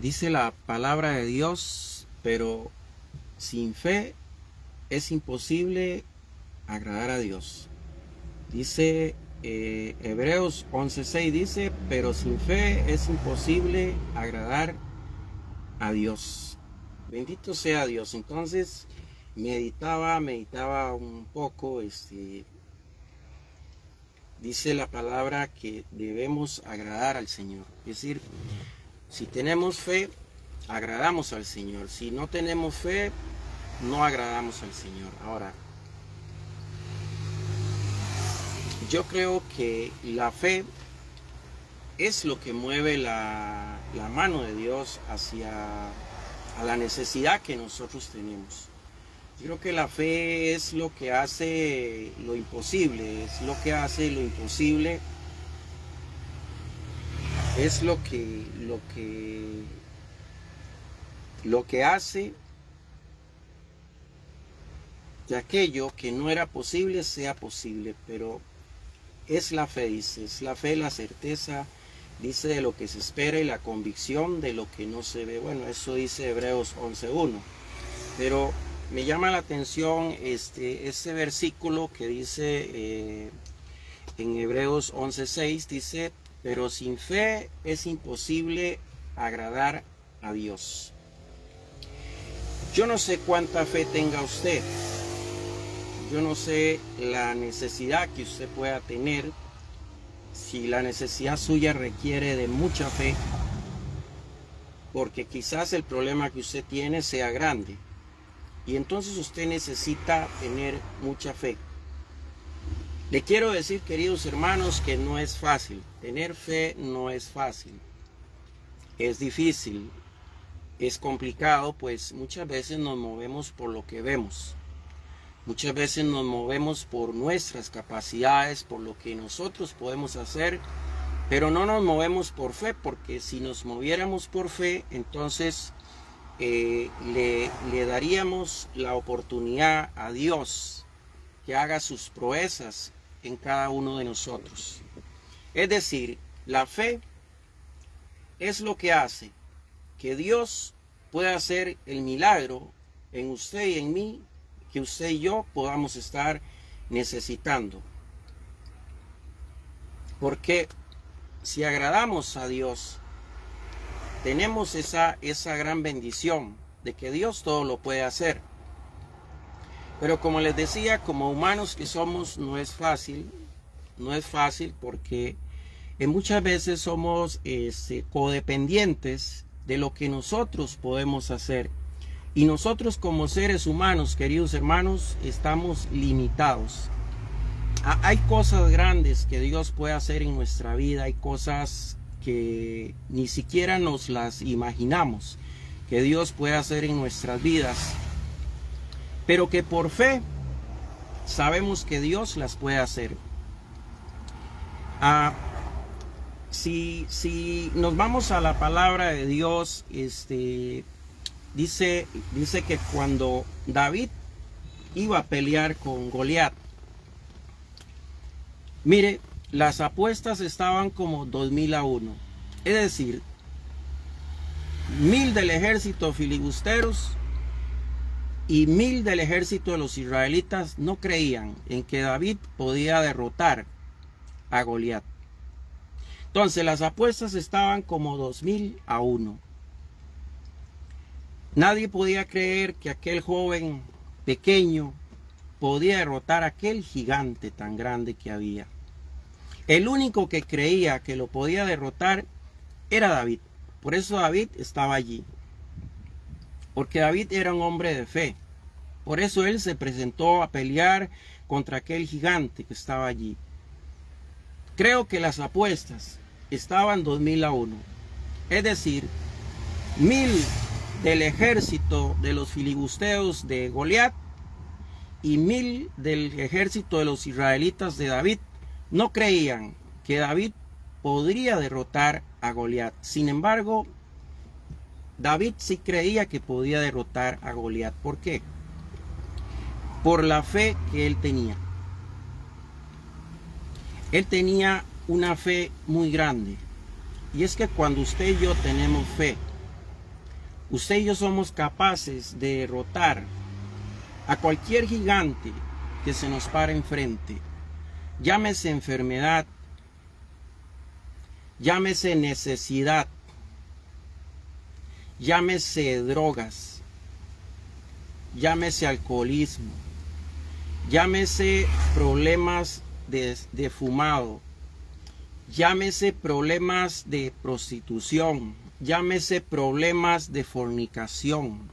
Dice la palabra de Dios, pero sin fe es imposible agradar a Dios. Dice Hebreos 11:6, dice, pero sin fe es imposible agradar a Dios. Bendito sea Dios. Entonces meditaba un poco, dice la palabra que debemos agradar al Señor. Es decir, si tenemos fe, agradamos al Señor. Si no tenemos fe, no agradamos al Señor. Ahora, yo creo que la fe es lo que mueve la mano de Dios hacia a la necesidad que nosotros tenemos. Yo creo que la fe es lo que hace lo imposible, es lo que hace lo imposible, es lo que hace que aquello que no era posible sea posible. Pero es la fe, dice, es la fe, la certeza, dice, de lo que se espera y la convicción de lo que no se ve. Bueno, eso dice Hebreos 11:1. Pero me llama la atención ese versículo que dice en Hebreos 11:6, dice, pero sin fe es imposible agradar a Dios. Yo no sé cuánta fe tenga usted. Yo no sé la necesidad que usted pueda tener, si la necesidad suya requiere de mucha fe, porque quizás el problema que usted tiene sea grande y entonces usted necesita tener mucha fe. Le quiero decir, queridos hermanos, que no es fácil. Tener fe no es fácil. Es difícil, es complicado, pues muchas veces nos movemos por lo que vemos. Muchas veces nos movemos por nuestras capacidades, por lo que nosotros podemos hacer, pero no nos movemos por fe, porque si nos moviéramos por fe, entonces le daríamos la oportunidad a Dios que haga sus proezas en cada uno de nosotros. Es decir, la fe es lo que hace que Dios pueda hacer el milagro en usted y en mí, que usted y yo podamos estar necesitando. Porque si agradamos a Dios, tenemos esa gran bendición de que Dios todo lo puede hacer. Pero como les decía, como humanos que somos, no es fácil porque muchas veces somos codependientes de lo que nosotros podemos hacer. Y nosotros como seres humanos, queridos hermanos, estamos limitados. Hay cosas grandes que Dios puede hacer en nuestra vida, hay cosas que ni siquiera nos las imaginamos que Dios puede hacer en nuestras vidas, pero que por fe sabemos que Dios las puede hacer. Si nos vamos a la palabra de Dios, dice que cuando David iba a pelear con Goliat, mire, las apuestas estaban como 2000-1. Es decir, 1000 del ejército filibusteros y 1000 del ejército de los israelitas no creían en que David podía derrotar a Goliat. Entonces las apuestas estaban como 2000-1. Nadie podía creer que aquel joven pequeño podía derrotar a aquel gigante tan grande que había. El único que creía que lo podía derrotar era David. Por eso David estaba allí. Porque David era un hombre de fe. Por eso él se presentó a pelear contra aquel gigante que estaba allí. Creo que las apuestas estaban 2000-1. Es decir, 1000 del ejército de los filibusteos de Goliat y 1000 del ejército de los israelitas de David no creían que David podría derrotar a Goliat. Sin embargo, David sí creía que podía derrotar a Goliat. ¿Por qué? Por la fe que él tenía. Él tenía una fe muy grande. Y es que cuando usted y yo tenemos fe, usted y yo somos capaces de derrotar a cualquier gigante que se nos para enfrente. Llámese enfermedad, llámese necesidad, llámese drogas, llámese alcoholismo, llámese problemas de fumado, llámese problemas de prostitución, llámese problemas de fornicación,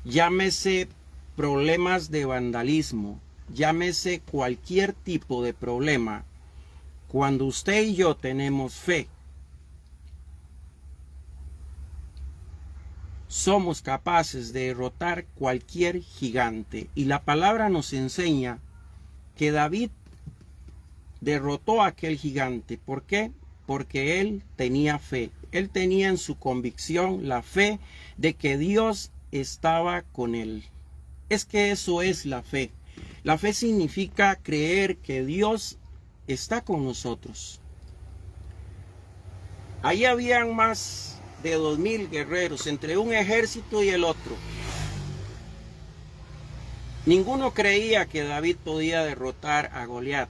llámese problemas de vandalismo, llámese cualquier tipo de problema. Cuando usted y yo tenemos fe, somos capaces de derrotar cualquier gigante. Y la palabra nos enseña que David derrotó a aquel gigante. ¿Por qué? Porque él tenía fe. Él tenía en su convicción la fe de que Dios estaba con él. Es que eso es la fe. La fe significa creer que Dios está con nosotros. Ahí habían más de 2000 guerreros entre un ejército y el otro. Ninguno creía que David podía derrotar a Goliat.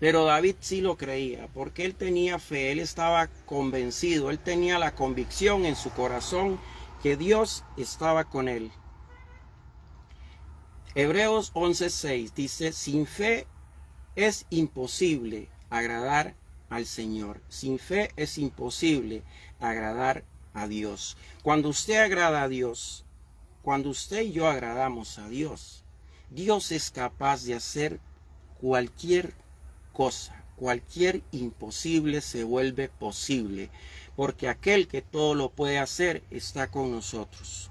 Pero David sí lo creía, porque él tenía fe, él estaba convencido, él tenía la convicción en su corazón que Dios estaba con él. Hebreos 11:6 dice, sin fe es imposible agradar al Señor. Sin fe es imposible agradar a Dios. Cuando usted agrada a Dios, cuando usted y yo agradamos a Dios, Dios es capaz de hacer cualquier cosa, cualquier imposible se vuelve posible, porque aquel que todo lo puede hacer está con nosotros.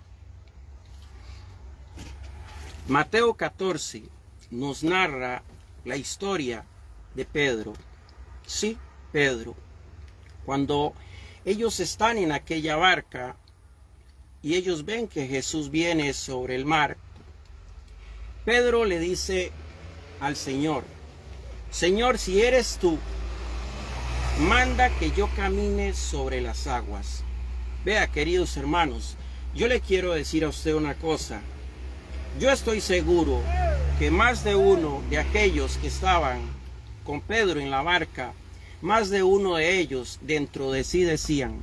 Mateo 14 nos narra la historia de Pedro. Sí, Pedro. Cuando ellos están en aquella barca y ellos ven que Jesús viene sobre el mar, Pedro le dice al Señor, Señor, si eres tú, manda que yo camine sobre las aguas. Vea, queridos hermanos, yo le quiero decir a usted una cosa. Yo estoy seguro que más de uno de aquellos que estaban con Pedro en la barca, más de uno de ellos dentro de sí decían,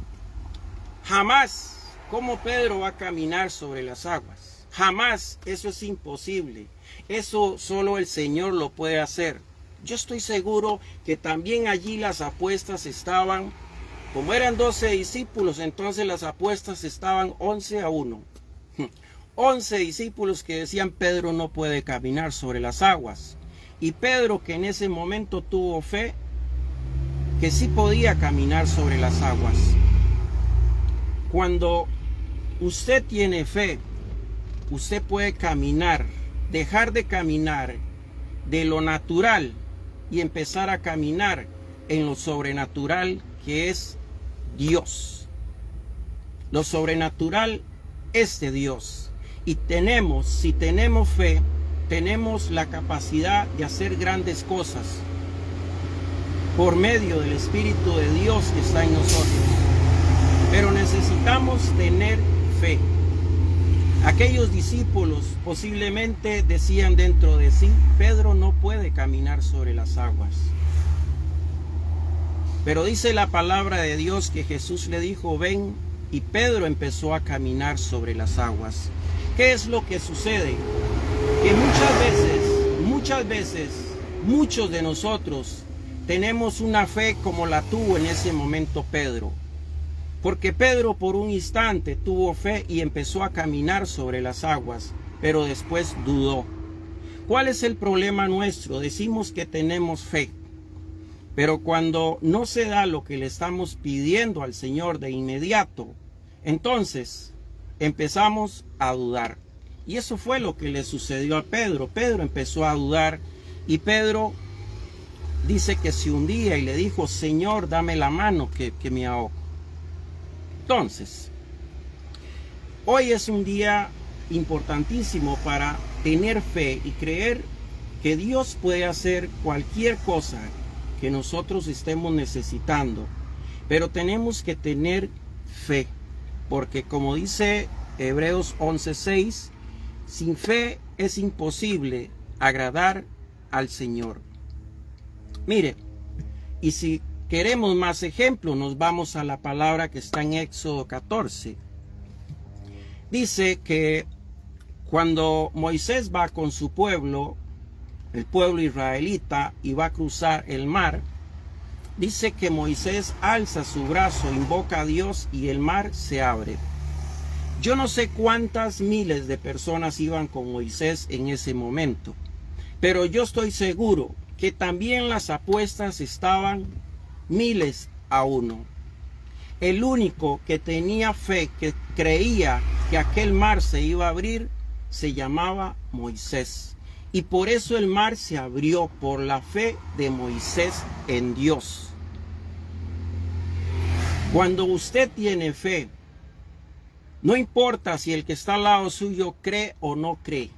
jamás, ¿cómo Pedro va a caminar sobre las aguas? Jamás, eso es imposible. Eso solo el Señor lo puede hacer. Yo estoy seguro que también allí las apuestas estaban, como eran 12 discípulos, entonces las apuestas estaban 11-1. 11 discípulos que decían Pedro no puede caminar sobre las aguas. Y Pedro, que en ese momento tuvo fe, que sí podía caminar sobre las aguas. Cuando usted tiene fe, usted puede caminar, dejar de caminar de lo natural y empezar a caminar en lo sobrenatural que es Dios. Lo sobrenatural es de Dios. Y si tenemos fe, tenemos la capacidad de hacer grandes cosas por medio del Espíritu de Dios que está en nosotros. Pero necesitamos tener fe. Aquellos discípulos posiblemente decían dentro de sí, Pedro no puede caminar sobre las aguas. Pero dice la palabra de Dios que Jesús le dijo, ven, y Pedro empezó a caminar sobre las aguas. ¿Qué es lo que sucede? Que muchas veces, muchos de nosotros tenemos una fe como la tuvo en ese momento Pedro. Porque Pedro por un instante tuvo fe y empezó a caminar sobre las aguas, pero después dudó. ¿Cuál es el problema nuestro? Decimos que tenemos fe, pero cuando no se da lo que le estamos pidiendo al Señor de inmediato, entonces empezamos a dudar. Y eso fue lo que le sucedió a Pedro. Pedro empezó a dudar y Pedro dice que se hundía y le dijo, Señor, dame la mano que me ahogo. Entonces, hoy es un día importantísimo para tener fe y creer que Dios puede hacer cualquier cosa que nosotros estemos necesitando. Pero tenemos que tener fe. porque como dice Hebreos 11:6, sin fe es imposible agradar al Señor. Mire, y si queremos más ejemplos, nos vamos a la palabra que está en Éxodo 14. Dice que cuando Moisés va con su pueblo, el pueblo israelita, y va a cruzar el mar, dice que Moisés alza su brazo, invoca a Dios y el mar se abre. Yo no sé cuántas miles de personas iban con Moisés en ese momento, pero yo estoy seguro que también las apuestas estaban miles a uno. El único que tenía fe, que creía que aquel mar se iba a abrir, se llamaba Moisés. Y por eso el mar se abrió, por la fe de Moisés en Dios. Cuando usted tiene fe, no importa si el que está al lado suyo cree o no cree.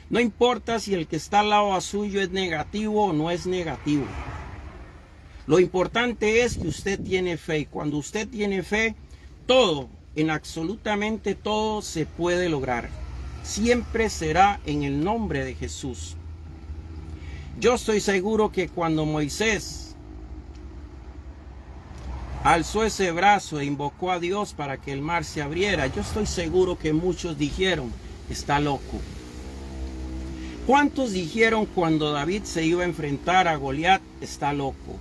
No importa si el que está al lado suyo es negativo o no es negativo. Lo importante es que usted tiene fe. Y cuando usted tiene fe, todo, en absolutamente todo, se puede lograr. Siempre será en el nombre de Jesús. Yo estoy seguro que cuando Moisés alzó ese brazo e invocó a Dios para que el mar se abriera, yo estoy seguro que muchos dijeron, está loco. ¿Cuántos dijeron cuando David se iba a enfrentar a Goliat, está loco?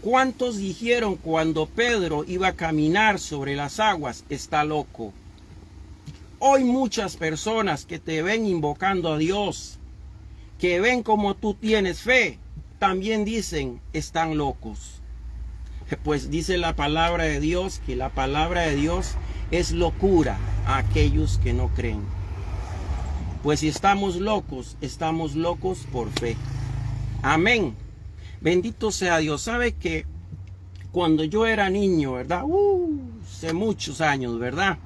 ¿Cuántos dijeron cuando Pedro iba a caminar sobre las aguas, está loco? Hoy muchas personas que te ven invocando a Dios, que ven como tú tienes fe, también dicen, están locos. Pues dice la palabra de Dios que la palabra de Dios es locura a aquellos que no creen. Pues si estamos locos por fe. Amén. Bendito sea Dios. Sabe que cuando yo era niño, ¿verdad? Hace muchos años, ¿verdad?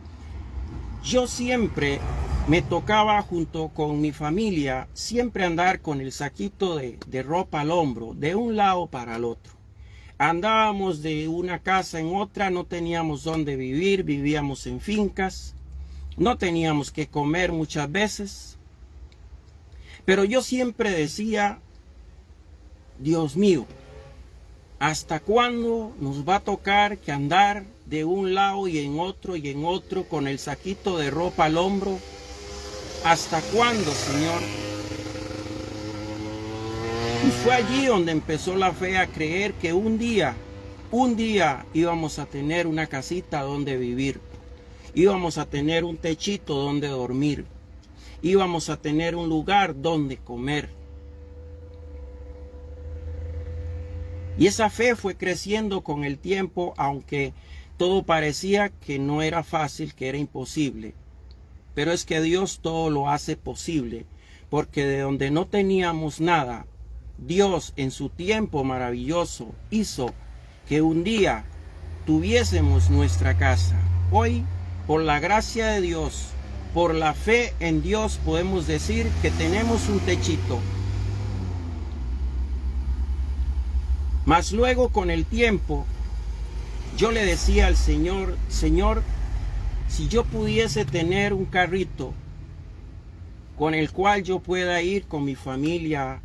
Yo siempre me tocaba junto con mi familia, siempre andar con el saquito de ropa al hombro, de un lado para el otro. Andábamos de una casa en otra, no teníamos dónde vivir, vivíamos en fincas, no teníamos que comer muchas veces. Pero yo siempre decía, Dios mío, ¿hasta cuándo nos va a tocar que andar de un lado y en otro con el saquito de ropa al hombro? ¿Hasta cuándo, Señor? Y fue allí donde empezó la fe a creer que un día íbamos a tener una casita donde vivir. Íbamos a tener un techito donde dormir. Íbamos a tener un lugar donde comer. Y esa fe fue creciendo con el tiempo, aunque todo parecía que no era fácil, que era imposible. Pero es que Dios todo lo hace posible, porque de donde no teníamos nada, Dios en su tiempo maravilloso hizo que un día tuviésemos nuestra casa. Hoy, por la gracia de Dios, por la fe en Dios, podemos decir que tenemos un techito. Mas luego, con el tiempo, yo le decía al Señor, Señor, si yo pudiese tener un carrito con el cual yo pueda ir con mi familia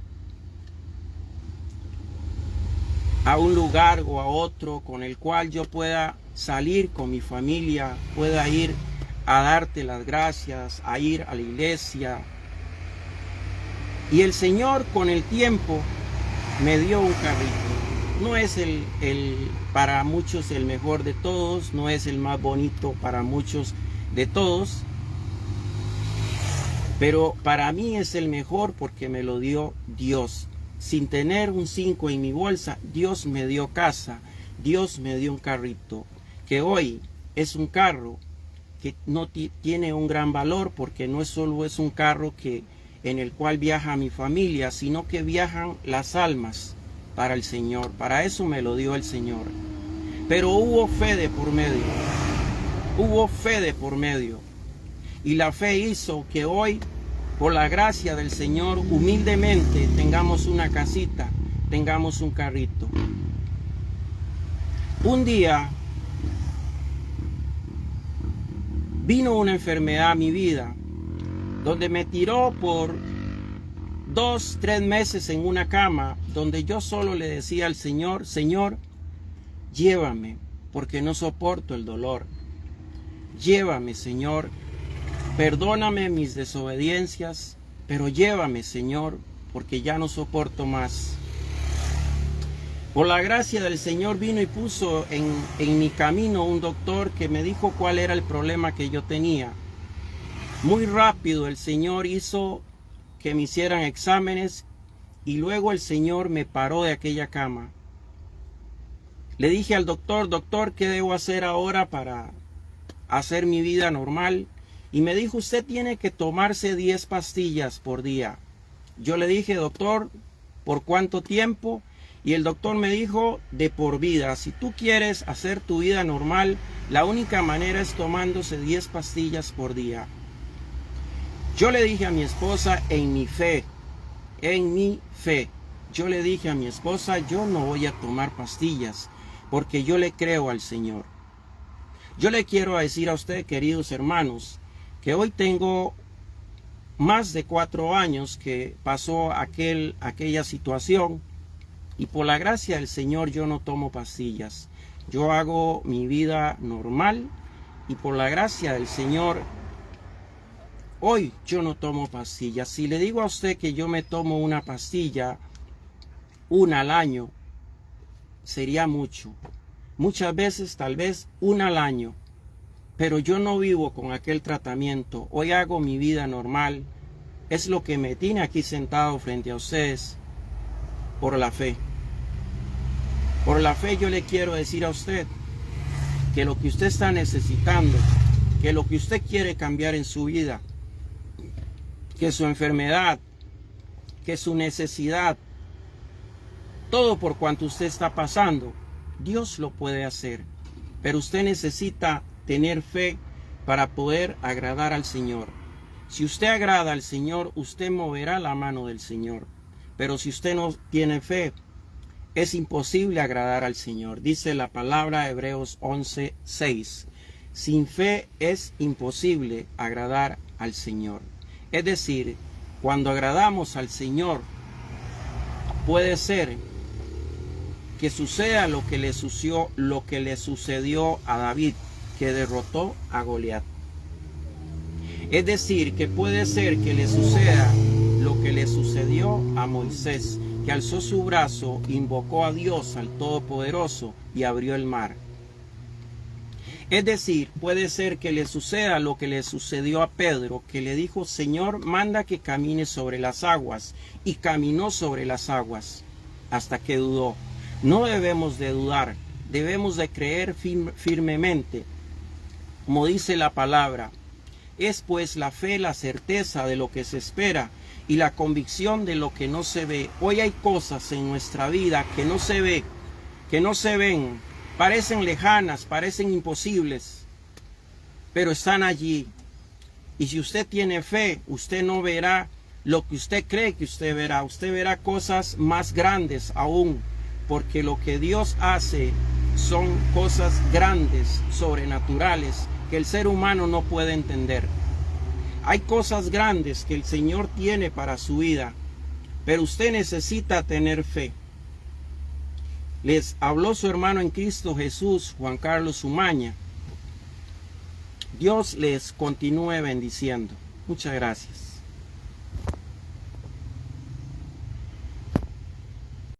a un lugar o a otro, con el cual yo pueda salir con mi familia, pueda ir a darte las gracias, a ir a la iglesia. Y el Señor con el tiempo me dio un carrito. No es para muchos el mejor de todos, no es el más bonito para muchos de todos, pero para mí es el mejor porque me lo dio Dios. Sin tener un 5 en mi bolsa, Dios me dio casa, Dios me dio un carrito, que hoy es un carro que no tiene un gran valor, porque no solo es un carro en el cual viaja mi familia, sino que viajan las almas para el Señor. Para eso me lo dio el Señor. Pero hubo fe de por medio. Hubo fe de por medio. Y la fe hizo que hoy, por la gracia del Señor, humildemente tengamos una casita, tengamos un carrito. Un día, vino una enfermedad a mi vida, donde me tiró por 2, 3 meses en una cama, donde yo solo le decía al Señor, Señor, llévame, porque no soporto el dolor. Llévame, Señor, perdóname mis desobediencias, pero llévame, Señor, porque ya no soporto más. Por la gracia del Señor vino y puso en mi camino un doctor que me dijo cuál era el problema que yo tenía. Muy rápido el Señor hizo que me hicieran exámenes y luego el Señor me paró de aquella cama. Le dije al doctor, doctor, ¿qué debo hacer ahora para hacer mi vida normal? Y me dijo, usted tiene que tomarse 10 pastillas por día. Yo le dije, doctor, ¿por cuánto tiempo? Y el doctor me dijo, de por vida. Si tú quieres hacer tu vida normal, la única manera es tomándose 10 pastillas por día. Yo le dije a mi esposa, en mi fe, yo le dije a mi esposa, yo no voy a tomar pastillas, porque yo le creo al Señor. Yo le quiero decir a usted, queridos hermanos, que hoy tengo más de 4 años que pasó aquella situación, y por la gracia del Señor yo no tomo pastillas. Yo hago mi vida normal, y por la gracia del Señor hoy yo no tomo pastillas. Si le digo a usted que yo me tomo una pastilla, una al año, sería mucho. Muchas veces, tal vez, una al año. Pero yo no vivo con aquel tratamiento. Hoy hago mi vida normal. Es lo que me tiene aquí sentado frente a ustedes por la fe. Por la fe yo le quiero decir a usted que lo que usted está necesitando, que lo que usted quiere cambiar en su vida, que su enfermedad, que su necesidad, todo por cuanto usted está pasando, Dios lo puede hacer. Pero usted necesita tener fe para poder agradar al Señor. Si usted agrada al Señor, usted moverá la mano del Señor. Pero si usted no tiene fe, es imposible agradar al Señor. Dice la palabra Hebreos 11:6. Sin fe es imposible agradar al Señor. Es decir, cuando agradamos al Señor, puede ser que suceda lo que le sucedió a David, que derrotó a Goliat. Es decir, que puede ser que le suceda lo que le sucedió a Moisés, que alzó su brazo, invocó a Dios, al Todopoderoso, y abrió el mar. Es decir, puede ser que le suceda lo que le sucedió a Pedro, que le dijo, Señor, manda que camine sobre las aguas, y caminó sobre las aguas, hasta que dudó. No debemos de dudar, debemos de creer firmemente, como dice la palabra. Es pues la fe, la certeza de lo que se espera y la convicción de lo que no se ve. Hoy hay cosas en nuestra vida que no se ve, que no se ven, parecen lejanas, parecen imposibles, pero están allí. Y si usted tiene fe, usted no verá lo que usted cree que usted verá cosas más grandes aún, porque lo que Dios hace son cosas grandes, sobrenaturales, que el ser humano no puede entender. Hay cosas grandes que el Señor tiene para su vida, pero usted necesita tener fe. Les habló su hermano en Cristo Jesús, Juan Carlos Umaña. Dios les continúe bendiciendo. Muchas gracias.